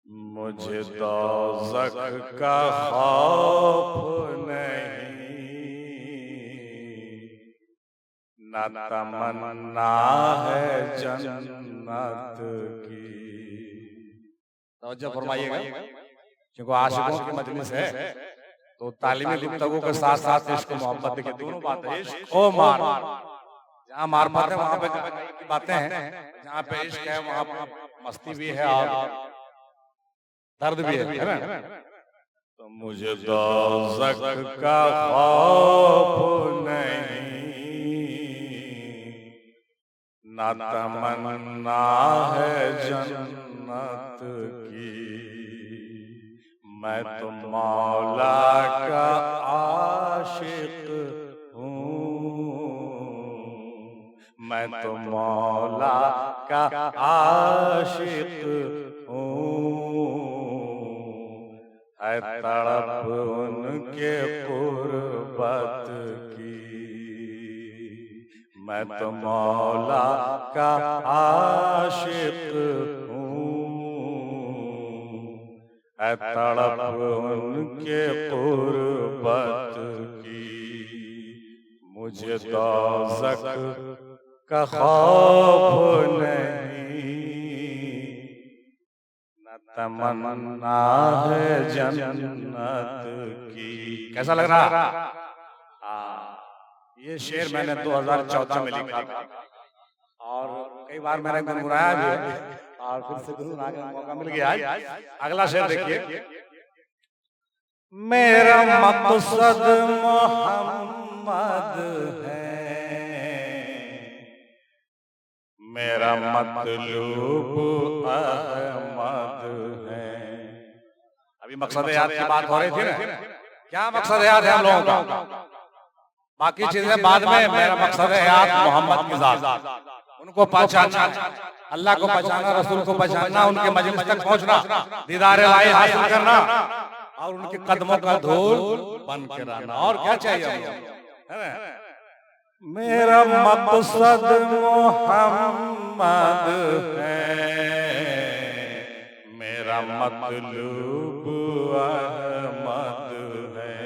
मुझे दोज़ख का खौफ नहीं, न तमन्ना है जन्नत की। तवज्जो फरमाइएगा, क्योंकि आशिकों की मजलिस है, तो तालीमी गुफ्तगू के साथ साथ इश्क मोहब्बत की दोनों बातें, इश्क और मार, जहाँ मार्फत है वहाँ पे की बातें हैं, जहाँ पे इश्क है वहाँ पे मस्ती भी है और दर्द भी है ना। तो मुझे दोज़ख का खौफ नहीं, न तमन्ना है जन्नत की। मैं तो मौला का आशिक हूँ, मैं तो मौला का आशिक हूँ। है तड़प उनके कुर्बत की, मैं तो मौला का आशिक हूँ। है तड़प उनके कुर्बत की, मुझे दोज़ख का खौफ नहीं, न तमन्ना है जन्नत की। कैसा लग रहा? ये शेर मैंने 2014 में लिखा था और कई बार मैंने गुनगुनाया भी है और फिर से गुनगुनाने का मौका मिल गया आज। अगला शेर देखिए। मेरा मकसद मोहम्मद है, मेरा मतलूब अहमद है। अभी मकसद याद की बात हो रही थी ना, क्या मकसद याद है हम लोगों का? बाकी चीजें बाद में, मेरा मकसद है याद मोहम्मद की जात, उनको पहचानना, अल्लाह को पहचानना, रसूल को पहचानना, उनके मजलिस तक पहुंचना, दीदार इलाही हासिल करना और उनके कदमों का धूल बन के रहना। और क्या चाहिए है ना? मेरा मकसद मोहम्मद है, मेरा मतलूब अहमद है।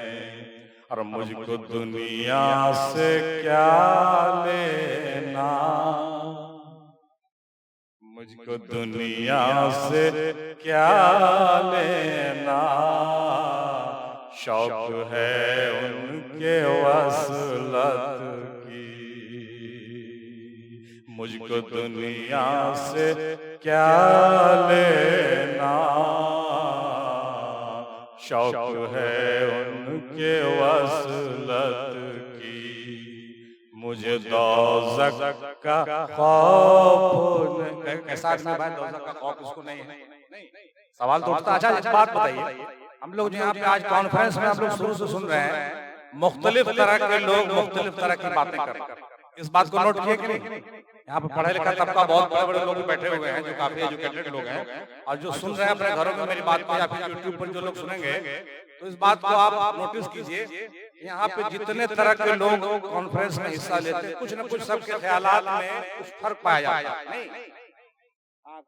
और मुझको दुनिया से क्या लेना, मुझको दुनिया से क्या लेना। शौक है उनके वसलत की, मुझको दुनिया से क्या लेना। शौक है उनके वसलत की, मुझे दोज़ख का खौफ नहीं। कैसा आदमी भाई दोज़ख का खौफ उसको नहीं है? सवाल तो उठता। अच्छा एक बात बताइए, हम लोग यहाँ पे आज कॉन्फ्रेंस में आप लोग शुरू से सुन रहे हैं, मुख्तलिफ तरह के लोग मुख्तलिफ तरह की बातें कर रहे हैं। इस बात को नोट किए कि नहीं? यहाँ पे पढ़े लिखा तबका बहुत बड़े बड़े लोग बैठे हुए हैं जो काफी एजुकेटेड लोग हैं, और जो सुन रहे हैं अपने घरों में मेरी बात को, या फिर यूट्यूब पर जो लोग सुनेंगे, तो इस बात को आप नोटिस कीजिए। यहाँ पे जितने तरह के लोग कॉन्फ्रेंस में हिस्सा लेते हैं, कुछ न कुछ सबके ख्यालात में कुछ फर्क पाया जाता है। नहीं,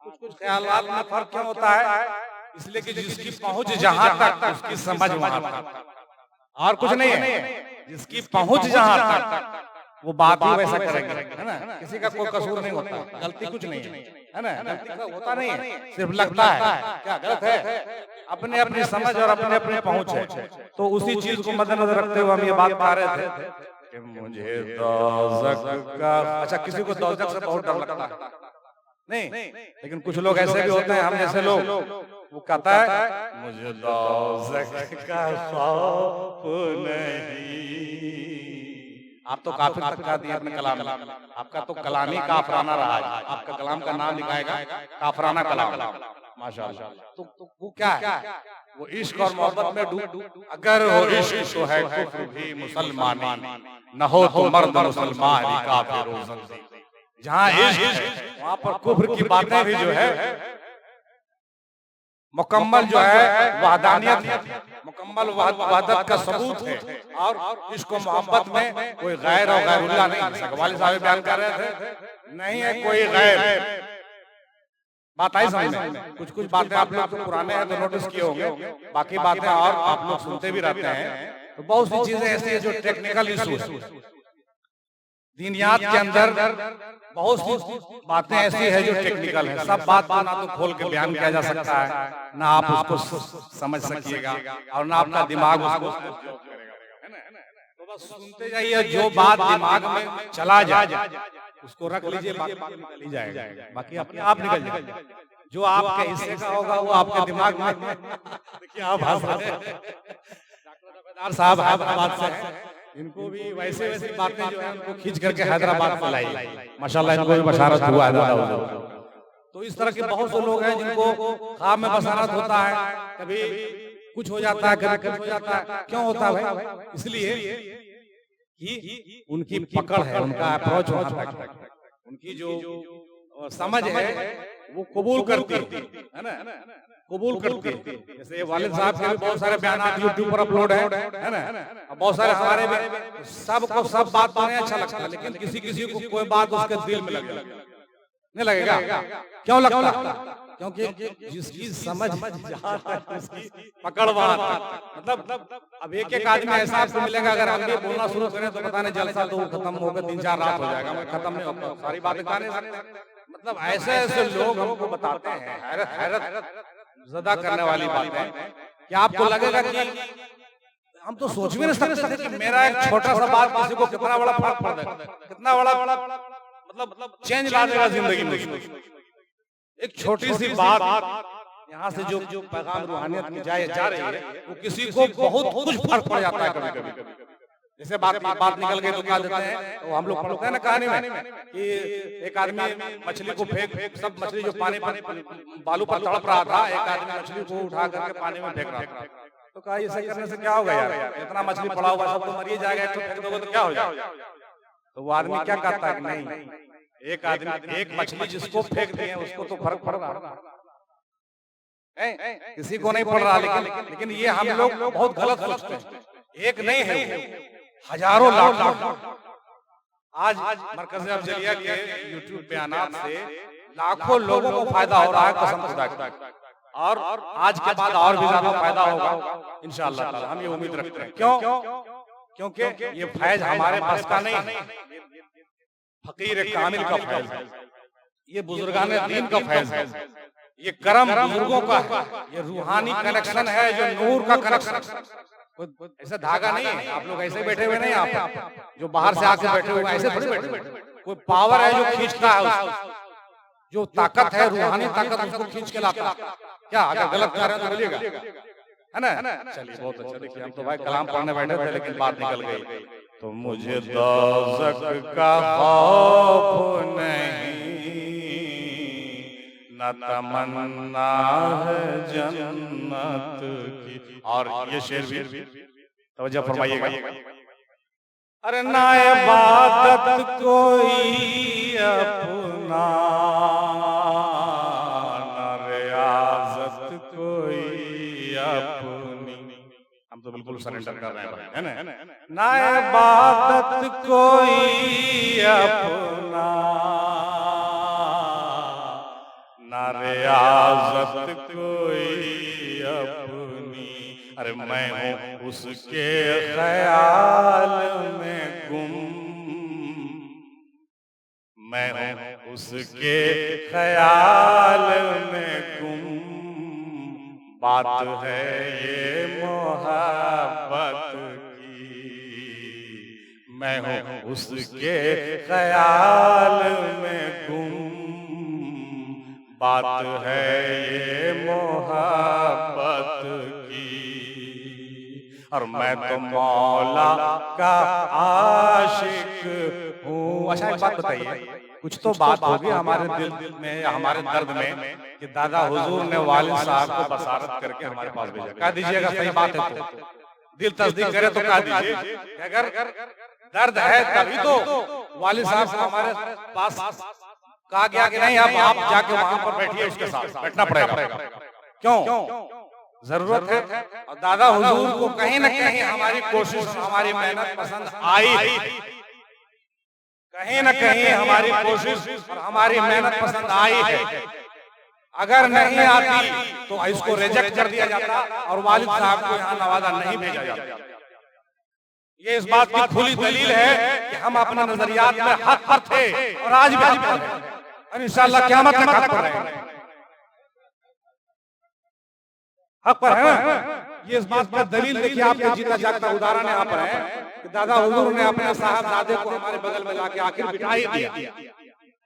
कुछ कुछ ख्यालात में फर्क क्यों होता है? इसलिए कि जिसकी पहुंच जहां तक, उसकी समझ वहां तक, और कुछ नहीं है। जिसकी पहुंच जहां तक वो बात ही वैसा करेंगे, है ना? किसी का कोई कसूर नहीं होता, गलती कुछ नहीं है ना? गलती का होता नहीं है, सिर्फ लगता है क्या गलत है। अपने अपनी समझ और अपने अपने पहुंच है। तो उसी चीज को मद्देनजर रखते हुए हम ये बात कर रहे थे कि मुझे दोज़ख का, अच्छा किसी को दोज़ख से बहुत डर लगता है नहीं, लेकिन कुछ लोग ऐसे भी होते हैं हम जैसे लोग, वो कहता है मुझे दोज़ख का खौफ नहीं। आप तो काफिर तक कह दिए अपने कलाम में, आपका तो कलामी काफराना रहा है। आपका कलाम का नाम लिखाएगा काफराना कलाम, माशाअल्लाह। तो वो क्या है? वो इश्क और मोहब्बत में डूब, अगर वो इश्क तो है कुफ्र भी मुसलमानी, न हो तो मर्द मुसलमान काफिर। जहाँ इश्क वहाँ पर कुफ्र की बातें भी जो है मुकम्मल जो है वहदानियत है, मुकम्मल वहदत का सबूत है। और इसको मोहब्बत में कोई गैर और गैरुल्लाह नहीं। वालिद साहब बयान कर रहे थे, नहीं है कोई गैर, बात आई समझ में? कुछ कुछ बातें आप लोग तो पुराने हैं तो नोटिस किए होंगे, बाकी बातें और आप लोग सुनते भी रहते हैं। तो बहुत सी चीजें ऐसी है जो टेक्निकल इशू है। दीनियात के अंदर बहुत सी बातें ऐसी है जो टेक्निकल है। सब बात को ना तो खोल के बयान किया जा सकता है, ना आप उसको समझ सकिएगा और ना आपका दिमाग उसको तो बस सुनते जाइए। जो बात दिमाग में चला जाए उसको रख लीजिए, बाकी निकल ही जाएगा, बाकी अपने आप निकल जाएगा। जो आपके हिस्से का होगा वो आपके दिमाग में देखिए आप हंस रहे हैं। डॉक्टर साहब हैदराबाद से हैं, इनको भी वैसे वैसी बातें जो है उनको खींच करके हैदराबाद में लाई, माशाल्लाह इनको भी बशारत हुआ है। तो इस तरह के बहुत से लोग हैं जिनको ख्वाब में बशारत होता है, कभी कुछ हो जाता है, कभी कुछ हो जाता है। क्यों होता है भाई? इसलिए कि उनकी पकड़ है, उनका अप्रोच वहां तक, उनकी जो समझ है वो कबूल करती है ना, कबूल करती है। जैसे वालिद साहब के भी बहुत सारे बयान यूट्यूब पर अपलोड है ना, बहुत सारे हमारे भी, सबको सब बात तो नहीं अच्छा लगता, लेकिन किसी किसी को कोई बात उसके दिल में नहीं लगेगा। क्यों लगता? क्योंकि जिसकी समझ उसकी पकड़ मतलब अब एक एक आदमी ऐसा आपको मिलेगा, अगर हम भी बोलना शुरू करें तो पता नहीं जलसा तो खत्म होकर 3-4 रात हो जाएगा, खत्म नहीं होगा, सारी बातें गाने मतलब ऐसे ऐसे लोग हमको बताते हैं, हैरत ज़दा करने वाली बात है कि आपको लगेगा कि हम तो सोच भी नहीं सकते कि मेरा एक छोटा सा बात किसी को कितना बड़ा फर्क पड़ जाएगा, कितना बड़ा मतलब चेंज ला देगा जिंदगी में। एक छोटी सी बात यहाँ से जो पैगाम रूहानियत की जा रही है वो किसी को बहुत कुछ फर्क पड़ जाता है कभी-कभी। जैसे बात निकल गई तो क्या देते हैं, तो हम लोग पढ़ते हैं ना कहानी में कि एक आदमी मछली को फेंक, सब मछली जो पानी बालू पर तड़प रहा था, एक आदमी मछली को उठा करके पानी में फेंक रहा था। तो कहा ऐसा करने से क्या होगा यार, इतना मछली पड़ा हुआ सब तो मर ही जाएगा, तो फेंक दोगे तो क्या हो जाएगा? तो वो आदमी क्या कहता है कि नहीं, एक आदमी एक मछली जिसको फेंक दिए उसको तो फर्क पड़ रहा है, किसी को नहीं पड़ रहा। लेकिन ये हम लोग बहुत गलत सोचते हैं। एक नहीं है, हजारों लाख आज मरकज़ अफजलिया के यूट्यूब बयानात से लाखों लोगों को फायदा हो रहा है, कसम खुदा की, और आज के बाद और भी ज्यादा फायदा होगा इंशाअल्लाह ताला, हम ये उम्मीद रखते हैं। क्यों? क्योंकि ये फैज हमारे पास का नहीं है, फकीर कामिल का फैज है, ये बुजुर्गान दीन का फैज है, ये करम बुजुर्गों का है, ये रूहानी कनेक्शन है, जो नूर का कनेक्शन। ऐसा धागा नहीं है, आप लोग ऐसे बैठे हुए नहीं, आप जो बाहर से आके बैठे हुए ऐसे थोड़ी बैठे, कोई पावर है जो खींचता है, जो ताकत है, रूहानी ताकत उसको खींच के लाता है। क्या अगर गलत कर रहे हैं तो बोलिएगा, है ना? चलिए बहुत अच्छा। देखिए हम तो भाई कलाम पढ़ने बैठे थे लेकिन बात निकल गई। तो मुझे दोज़ख का खौफ नहीं, न तमन्ना है जन्नत की। और ये शेर भी तवज्जो फरमाइएगा। अरे ना इबादत कोई अपना, ना रियाज़त कोई अपनी। हम तो बिल्कुल सरेंडर कर रहे हैं, है ना? ना इबादत कोई अपना, ना रियाज़त कोई अपनी। अरे मैं हूँ उसके ख्याल में गुम, मैं हूँ उसके ख्याल में गुम। बात है ये मोहब्बत की, मैं हूँ उसके ख्याल में गुम। बात है ये मोहब्बत की, और मैं तो मौला का आशिक हूँ। अच्छा एक बात बताइए, कुछ तो बात होगी हमारे दिल में, हमारे दर्द में, कि दादा हुजूर ने वालिद साहब को बसारत करके हमारे पास भेजा। कह दीजिएगा सही बात है तो, दिल तस्दीक करे तो कह दीजिए, अगर दर्द है तभी तो वालिद साहब को हमारे पास कहा गया कि नहीं अब आप जाके वहां पर बैठिए, उसके साथ बैठना पड़ेगा। क्यों? जरूरत है। और दादा हुजूर को कहीं न कहीं हमारी कोशिश, हमारी मेहनत पसंद आई, कहीं न कहीं हमारी कोशिश और हमारी मेहनत पसंद आई है। अगर नहीं आती तो इसको रिजेक्ट कर दिया जाता और वालिद साहब को यहाँ नवादा नहीं भेजा जाता। ये इस बात की खुली दलील है कि हम अपने नजरियात में हक पर थे और आज भी हक पर हैं और इंशाअल्लाह क़यामत तक हक पर रहेंगे। हक पर है। ये इस बात की दलील देखिए, आपके जीता जागता उदाहरण यहाँ पर है कि दादा हुजूर ने अपने साहबजादे को हमारे बगल में लाके आखिर बिठा ही दिया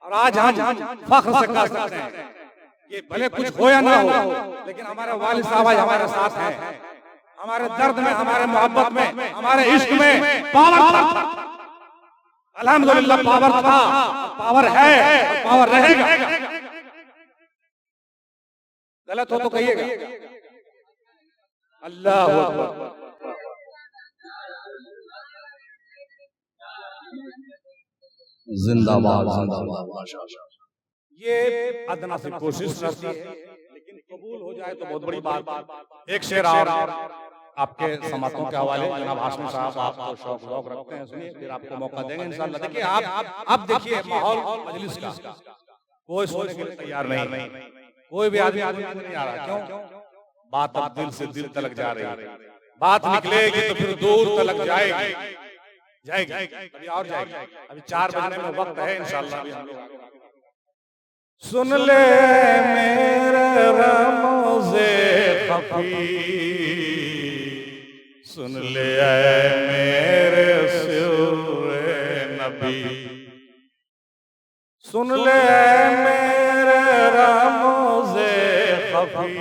और आज हम फख्र से कह सकते हैं कि भले कुछ हो या ना हो, लेकिन हमारे वालिद साहब आज हमारे साथ हैं। हमारे दर्द में, हमारे मोहब्बत में, हमारे इश्क में पावर था। अल्हम्दुलिल्लाह पावर था, पावर है और पावर रहेगा। गलत हो तो कहिएगा। अल्लाह हू अकबर। जिंदाबाद जिंदाबाद। ये अदना सी कोशिश रहती है, लेकिन कबूल हो जाए तो बहुत बड़ी बात। एक शेर और आपके समातों के हवाले, जनाब हाशमी साहब आप तो शौक रखते हैं, सुनिए, फिर आपको मौका देंगे इंशाअल्लाह। देखिए आप अब देखिए माहौल मजलिस का, कोई सोने के लिए तैयार नहीं, कोई भी आदमी नहीं आ रहा। क्यों? बात अब दिल से दिल तलक जा रही है। बात निकलेगी तो फिर दूर तलक जाएगी, अभी और जाएगी। अभी 4 बजने में वक्त है इंशाअल्लाह। सुन ले मेरे रमज़े खफी, सुन ले मेरे सिर्रे नबी, सुन ले मेरे रमज़े खफी,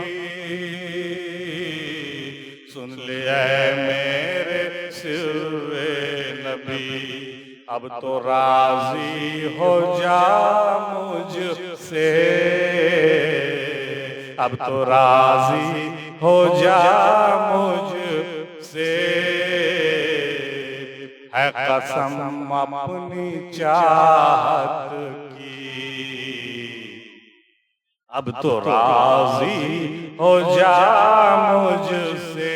सुन ले मेरे सिर्रे नबी। अब तो राजी हो जा मुझसे, अब तो राजी हो जा मुझसे, है कसम अपनी चाहत की। अब तो राजी हो जा मुझसे,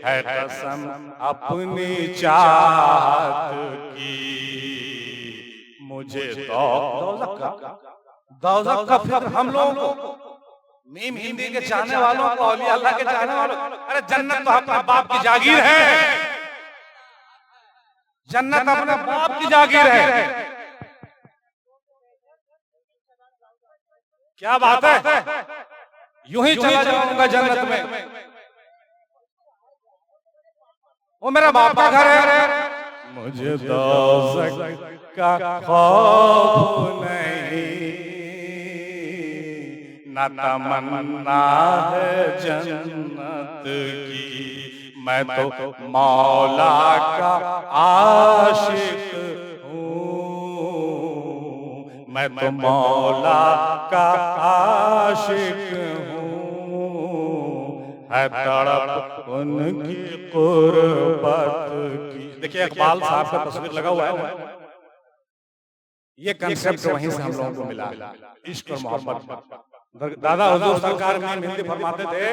है कसम अपनी चाहत की। मुझे दोज़ख का फिर हम लोगों को, मीम हिंदी के चाहने वालों को, औलिया अल्लाह के चाहने वालों, अरे जन्नत तो अपने बाप की जागीर है, जन्नत अपने बाप की जागीर है। क्या बात है, यूं ही चला जाऊंगा जन्नत में, वो मेरा बाप का घर है। मुझे दोज़ख का खौफ नहीं, न तमन्ना है जन्नत की। मैं तो मौला का आशिक हूँ, मैं तो मौला का आशिक हूँ, है तड़प उनकी कुर्बत की। देखिए इकबाल साहब का तस्वीर लगा हुआ है। ये कंसेप्ट वहीं से हम लोगों को मिला, इश्क और मोहब्बत। दादा हुजूर सरकार में हिंदी फरमाते थे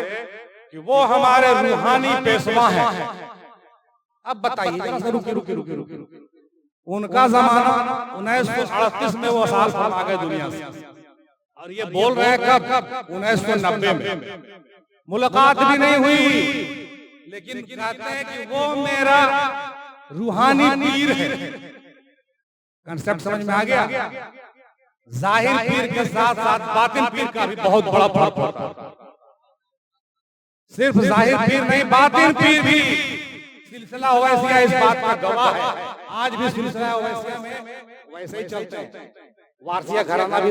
कि वो हमारे रूहानी पेशवा हैं। अब बताइए, रुकी, उनका जमाना 1938 में वो साल फरमा गए दुनिया से, और ये बोल रहे हैं कब? 1990 में। मुलाकात भी नहीं हुई, लेकिन कहते हैं कि वो मेरा रूहानी पीर है। कंसेप्ट समझ में आ गया? जाहिर पीर के साथ साथ बातिन पीर का भी बहुत बड़ा फर्क होता है। सिर्फ जाहिर पीर नहीं, बातिन पीर भी। सिलसिला ओवैसिया इस बात का गवाह है। आज भी सिलसिला ओवैसिया में वैसे ही चलते हैं। वारसिया घराना भी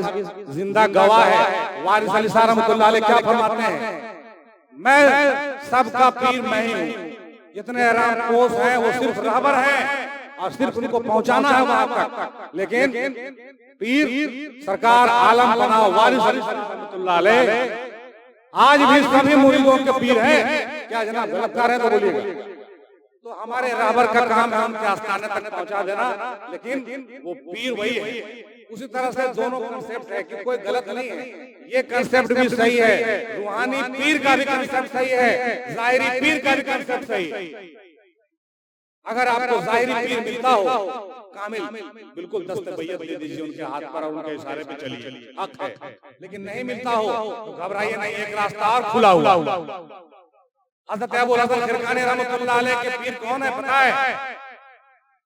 जिंदा गवाह है। वारिस अली साहब रहमतुल्लाह अलैह क्या फरमाते हैं? मैं सबका पीर मैं ही हूँ। जितने रामपोस हैं वो सिर्फ रहबर हैं और सिर्फ उनको पहुंचाना है वहां तक। लेकिन पीर सरकार आलम बना वारिस अली रहमतुल्लाह अलैह आज भी सभी मुरीदों के पीर हैं। क्या जनाब गलत कर रहे हैं तो बोलिएगा। तो हमारे रहबर का काम है उनके आस्थाने तक पहुंचा देना, लेकिन वो पीर वही है। उसी तरह से दोनों कंसेप्ट है कि कोई गलत नहीं है। ये कंसेप्ट भी सही है, रूहानी पीर का भी कंसेप्ट सही है, जाहिरी पीर का भी कंसेप्ट सही है। अगर आपको जाहिरी पीर मिलता हो कामिल, बिल्कुल दस्त बैयत दे दीजिए उनके हाथ पर और उनके इशारे पे चलिए, हक है। लेकिन नहीं मिलता हो तो घबराइए नहीं, एक रास्ता और खुला हुआ। हज़रत अबू हसन खिरकानी रहमतुल्लाह अलैह के पीर कौन है पता है?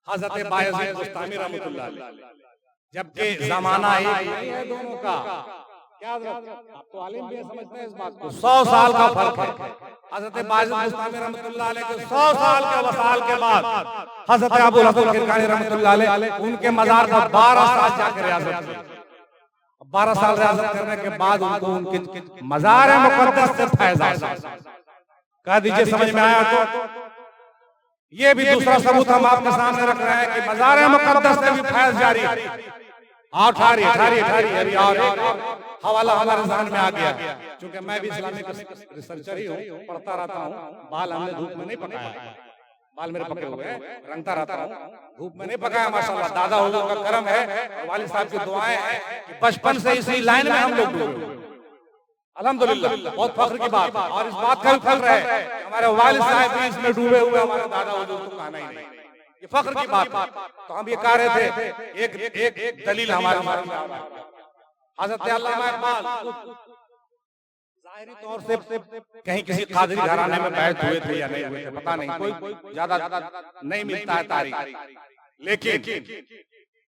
हज़रत बायज़ीद बुस्तामी रहमतुल्लाह अलैह। जबकि जमाना एक नहीं है दोनों का, क्या आप तो आलिम भी समझते हैं इस बात को, 100 साल का फर्क है। हज़रत बायज़ीद बुस्तामी रहमतुल्लाह अलैह के 100 साल के वसाल के बाद हज़रत अबू हसन खिरकानी रहमतुल्लाह अलैह उनके मज़ार पर 12 साल जाकर रियाज़त की। 12 साल रियाज़त करने के बाद उनको उनके मज़ार मुक़द्दस से फैज़ आया। कह दीजिए समझ में आया? तो ये भी दूसरा सबूत हम आपके सामने रख रहे हैं कि मज़ार मुक़द्दस से भी फैज़ जारी। और ठारी अभी और हवाला हमारे ज़हन में आ गया, क्योंकि मैं भी इस्लामिक रिसर्चर ही हूँ, पढ़ता रहता हूँ। बाल हमने धूप में नहीं पकाया, बाल मेरे पके हुए हैं, रंगता रहता हूँ, धूप में नहीं पकाया माशाल्लाह। दादा हुजूर का करम है, वालिद साहब की दुआएं हैं कि बचपन से इसी लाइन में हम लोग डूबे हुए। अल्हम्दुलिल्लाह, बहुत फख्र की बात, और इस बात का भी फख्र है हमारे वालिद साहब भी इसमें डूबे हुए, हमारे दादा हुजूर तो कहना ही नहीं, ये फख्र की बात। तो हम ये कह रहे थे एक दलील हमारे हज़रत अल्लामा इकबाल जाहिरी तौर से कहीं किसी कादरी घराने में बैठ हुए थे या नहीं हुए थे पता नहीं, कोई ज्यादा नहीं मिलता है तारीख। लेकिन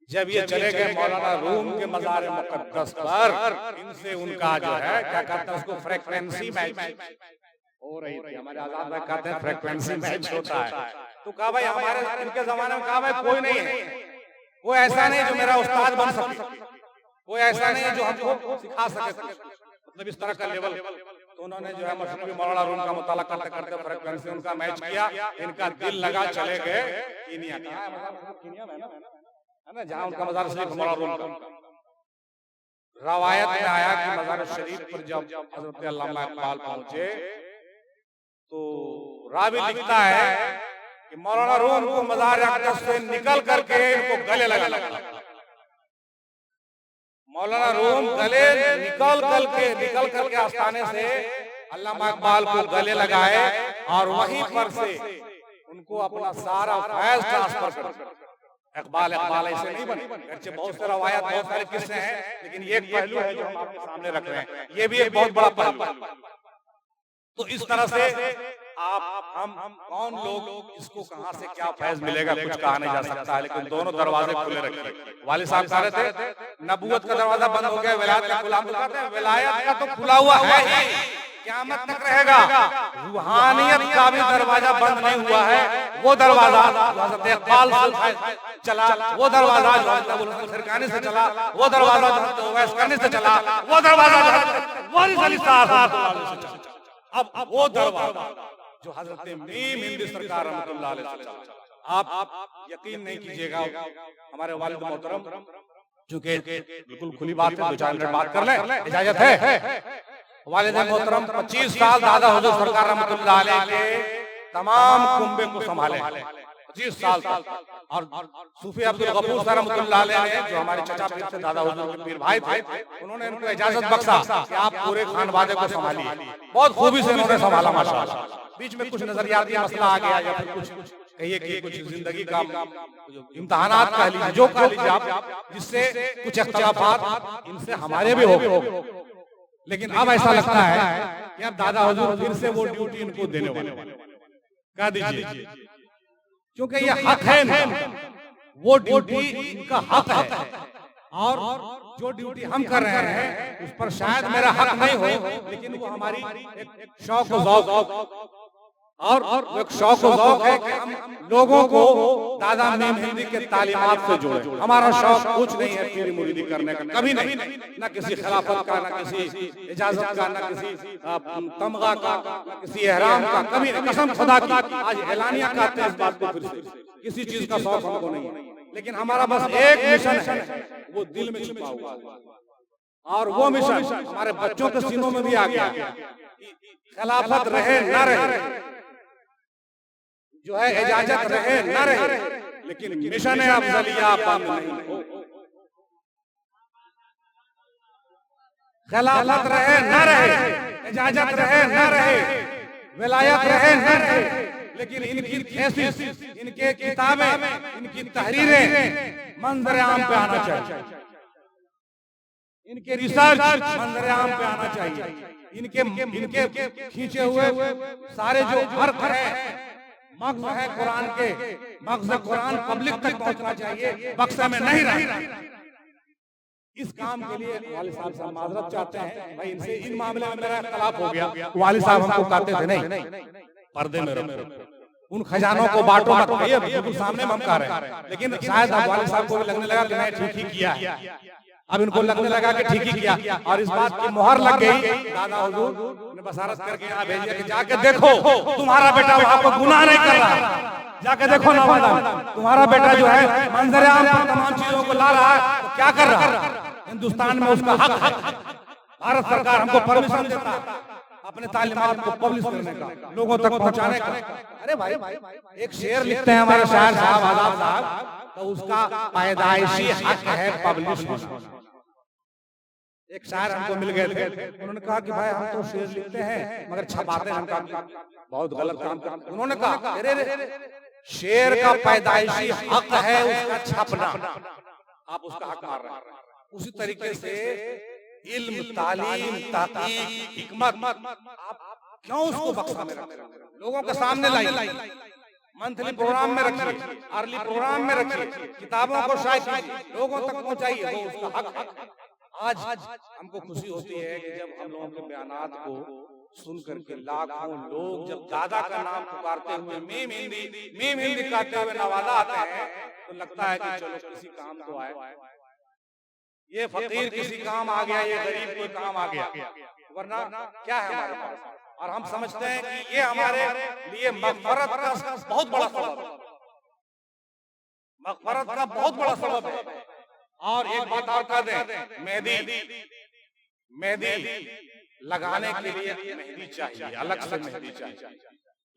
जब ये चले गए मौलाना रूम के मज़ार मुक़द्दस पर, इनसे उनका जो है क्या कहते हैं उसको फ्रीक्वेंसी मैच हो रही थी। हमारे आजाद भाई कहते हैं फ्रीक्वेंसी मैच होता है। तो कहा भाई हमारे इनके जमाने में कहा भाई कोई नहीं है, कोई ऐसा नहीं जो मेरा उस्ताद बन सके, कोई ऐसा नहीं है जो हमको सिखा सके, मतलब इस तरह का लेवल। तो उन्होंने जो है मशरक़ी मौलाना रूम का मुताला करते करते फ्रीक्वेंसी उनका मैच किया, इनका दिल लगा, चले गए कीनिया। कीनिया में है ना जहाँ उनका मज़ार शरीफ मौलाना रूम का। रवायत में आया कि मज़ार शरीफ पर जब हज़रत अल्लामा इकबाल पहुंचे तो रावी लिखता है कि मौलाना रूम को मज़ार अक़दस से निकल करके इनको गले लगा। मौलाना रूम गले निकल करके आस्थाने से अल्लामा इकबाल को गले लगाए और वहीं पर से उनको अपना सारा फैज़ ट्रांसफर कर। इकबाल ऐसे नहीं बने, अच्छे बहुत से रवायत, बहुत सारे किस्से हैं, लेकिन ये एक पहलू है जो हम आपके सामने रख रहे हैं, ये भी एक बहुत बड़ा पहलू। तो इस तरह से हम कौन लोग इसको कहां से क्या फैज़ मिलेगा कुछ कहा नहीं जा सकता है, लेकिन दोनों दरवाजे खुले रखिए। वालिद साहब कह रहे थे नबूवत का दरवाजा बंद हो गया, विलायत का खुला, कहते हैं विलायत का तो खुला हुआ है ही, क़यामत तक रहेगा। रूहानियत का भी दरवाजा बंद नहीं हुआ है। वो दरवाजा हज़रत इकबाल से चला, वो दरवाजा जो हज़रत अबू हसन खिरकानी से चला, वो दरवाजा जो हज़रत उवैस करनी से चला, वो दरवाजा जो हज़रत वारिस अली साहब से चला। अब वो दरवाजा जो हज़रत मीम हिंदी सरकार रहमतुल्लाह अलैह से चला। आप यकीन नहीं कीजिएगा, हमारे वालिद मोहतरम, चूंकि बिल्कुल खुली बात है, 2-4 मिनट बात कर लें, इजाजत है? वालिद मोहतरम 25 साल दादा हुजूर सरकार रहमतुल्लाह अलैह के तमाम कुंबे को संभाले, 25 साल तक। और सूफी अब्दुल गफूर साहब रहमतुल्लाह अलैह ने, जो हमारे चचा पीर से दादा हुजूर के पीर भाई थे, उन्होंने इनको इजाजत बख्शा कि आप पूरे खानवादे को संभालिए। बहुत खूबी से उन्होंने संभाला माशाअल्लाह। बीच में कुछ नजरियाती मसला आ गया या फिर कुछ कहिए कि कुछ जिंदगी का इम्तिहानात कह लीजिए, जो कह लीजिए आप, जिससे कुछ इख्तिलाफात इनसे हमारे भी हो गए। लेकिन अब ऐसा लगता है कि अब दादा हुजूर फिर से वो ड्यूटी इनको देने वाले, कह दीजिए, क्योंकि ये हक है ना, वो ड्यूटी इनका हक है। और जो ड्यूटी हम कर रहे हैं उस पर शायद मेरा हक नहीं हो, लेकिन वो हमारी एक शौक और ज़ौक़ और एक शौक और ज़ौक़ है कि हम लोगों को दादा मीम हिंदी के तालीमात से जोड़ें। हमारा शौक कुछ नहीं है पीरी मुरीदी करने का, कभी नहीं, ना किसी खिलाफत का, ना किसी इजाजत का, ना किसी तमगा का, ना किसी एहराम का, कभी नहीं। कसम खुदा की, आज एलानिया कहते हैं इस बात को, फिर से किसी चीज का शौक हमको नहीं है, लेकिन हमारा बस एक मिशन है, वो दिल में छुपा हुआ है। और वो मिशन हमारे बच्चों के सीनों में भी आ गया, खिलाफत रहे ना रहे, जो है इजाजत रहे ना रहे, लेकिन मिशन अफजलिया बंद नहीं हो। खिलाफत रहे ना रहे, इजाजत रहे ना रहे, विलायत रहे ना रहे, लेकिन इनकी थीसिस, इनके किताबें, इनकी तहरीरें मंजर आम पे आना चाहिए, इनके रिसर्च मंजर आम पे आना चाहिए, इनके खींचे हुए सारे जो अर्थ है, मग़ज़ है कुरान के, मग़ज़ कुरान पब्लिक तक पहुंचना चाहिए, बक्से में नहीं रहना। इस काम के लिए वालिद साहब से माजरत चाहते हैं। भाई इनसे इन मामले में मेरा इख्तिलाफ हो गया। वालिद साहब हमको कहते थे नहीं, पर्दे में रखो, उन खजानों को बांटो मत, ये बिल्कुल सामने हम कह रहे हैं। लेकिन शायद वालिद साहब को भी लगने लगा कि मैं ठीक ही किया है, अब इनको लगने लगा कि ठीक ही किया, और इस बात की मोहर लग गई। दादा हुजूर ने बसारत करके यहाँ भेजिए कि जाके देखो तुम्हारा बेटा वहां पर गुनाह नहीं कर रहा, जाके देखो नवादा, तुम्हारा बेटा जो है मंजर आम पर तमाम चीजों को ला रहा है, तो क्या कर रहा है? हिंदुस्तान में उसका हक है, भारत सरकार हमको परमिशन देता है अपने तालीमात को पब्लिश करने का, लोगों तक पहुंचाने का। अरे भाई एक शेर लिखते हैं हमारे शायर साहब आजाद साहब, तो उसका पैदाइशी हक है पब्लिश होना। एक शायर हमको मिल गए थे, उन्होंने कहा कि भाई हम तो शेर लिखते हैं मगर छपाते हैं, हम बहुत गलत काम करते। उन्होंने कहा अरे शेर का पैदाइशी हक है उसका छपना, आप उसका हक मार रहे हैं। उसी तरीके से इल्म, तालीम, तहकीक, हिकमत आप क्यों उसको बक्सा में रख रहे हैं? लोगों के सामने लाइए, मंथली प्रोग्राम में रखिए, अर्ली प्रोग्राम में रखिए, किताबों को शायद लोगों तक पहुंचाइए, वो उसका हक है। आज हमको खुशी होती है कि जब हम लोगों के बयानात को सुन करके लाखों लोग जब दादा का नाम पुकारते हुए मीम हिंदी कहते हुए नवादा आते हैं, तो लगता है कि चलो किसी काम तो आए, ये फकीर किसी काम आ गया, ये गरीब कोई काम आ गया, वरना क्या है हमारे पास। और हम समझते हैं कि ये हमारे लिए मग़फ़रत का बहुत बड़ा सबब है, मग़फ़रत का बहुत बड़ा सबब है। और एक बात और कह दें, मेहंदी लगाने के लिए मेहंदी चाहिए, अलग से मेहंदी चाहिए,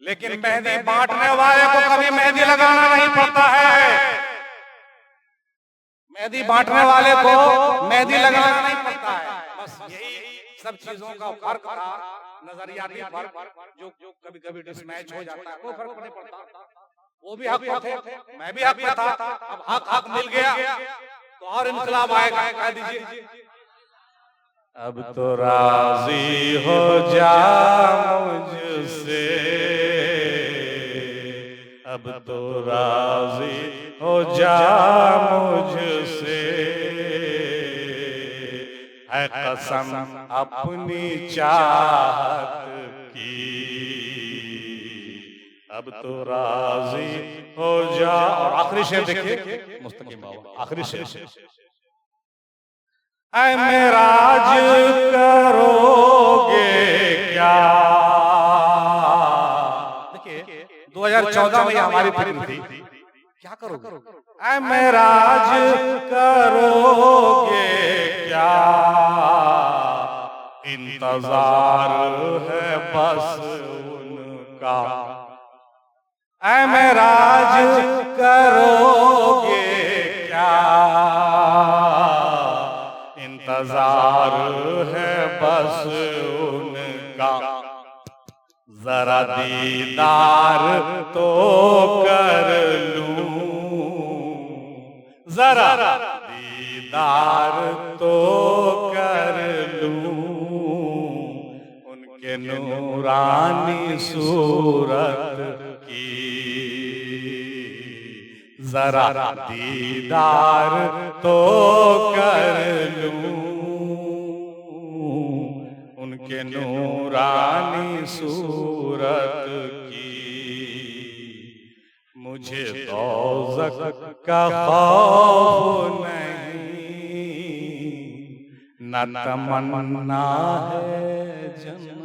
लेकिन मेहंदी बांटने वाले को कभी मेहंदी लगाना नहीं पड़ता है। मेहंदी बांटने वाले को मेहंदी लगाना नहीं पड़ता है। बस यही सब चीजों का फर्क था, नजरियाती फर्क, जो कभी कभी डिसमैच हो जाता है, कोई फर्क नहीं पड़ता। वो भी हक थे, मैं भी हक में था, अब हक मिल गया तो और इनकलाब आएगा। कह दीजिए अब तो राजी हो जा मुझसे, अब तो राजी हो जा मुझसे, है कसम अपनी चाहत की, अब तो राजी हो जा। और आखिरी शेर देखिए मुस्तकीम बाबा, आखिरी शेर, ऐ मेराज करोगे क्या। देखिए 2014 में हमारी फिल्म थी, क्या करोगे, ऐ मेराज करोगे क्या, इंतजार है बस उनका, ऐ मेराज करोगे क्या, इंतजार है बस उनका, जरा दीदार तो कर लूं, जरा दीदार तो कर लूं, उनके नूरानी सूरत की, जरा दीदार तो कर लूं, उनके नूरानी सूरत की। मुझे दोज़ख का खौफ नहीं, न तमन्ना है जन्नत